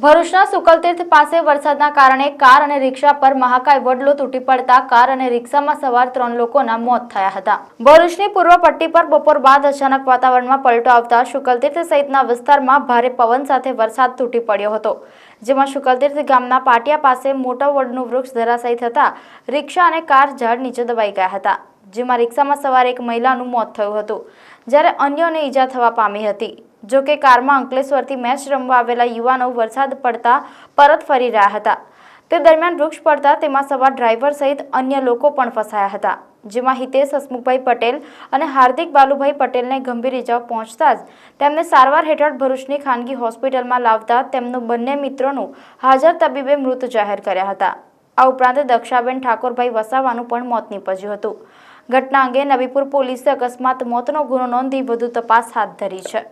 ભરૂચના સુકલતીર્થ પાસે વરસાદના કારણે કાર અને રિક્ષા પર મહાકાય વડલો તૂટી પડતા કાર અને રિક્ષામાં સવાર 3 લોકોના મોત થયા હતા। ભરૂચની પૂર્વ પટ્ટી પર બપોર બાદ અચાનક વાતાવરણમાં પલટો આવતા સુકલતીર્થ સહિતના વિસ્તારમાં ભારે પવન સાથે વરસાદ તૂટી પડ્યો હતો, જેમાં સુકલતીર્થ ગામના પાટિયા પાસે મોટા વડનું વૃક્ષ ધરાશાયી થતા રિક્ષા અને કાર ઝાડ નીચે દબાઈ ગયા હતા, જેમાં રિક્ષામાં સવાર એક મહિલાનું મોત થયું હતું, જ્યારે અન્યોને ઈજા થવા પામી હતી। જો કે કારમાં અંકલેશ્વરથી મેચ રમવા આવેલા યુવાનો વરસાદ પડતા પરત ફરી રહ્યા હતા, તે દરમિયાન વૃક્ષ પડતા તેમાં સવાર ડ્રાઈવર સહિત અન્ય લોકો પણ ફસાયા હતા, જેમાં હિતેશ હસમુખભાઈ પટેલ અને હાર્દિક બાલુભાઈ પટેલને ગંભીર ઈજાઓ પહોંચતા જ તેમને સારવાર હેઠળ ભરૂચની ખાનગી હોસ્પિટલમાં લાવતા તેમનું બંને મિત્રોનું હાજર તબીબે મૃત જાહેર કર્યા હતા। આ ઉપરાંત દક્ષાબેન ઠાકોરભાઈ વસાવાનું પણ મોત નીપજ્યું હતું। ઘટના અંગે નવીપુર પોલીસે અકસ્માત મોતનો ગુનો નોંધી વધુ તપાસ હાથ ધરી છે।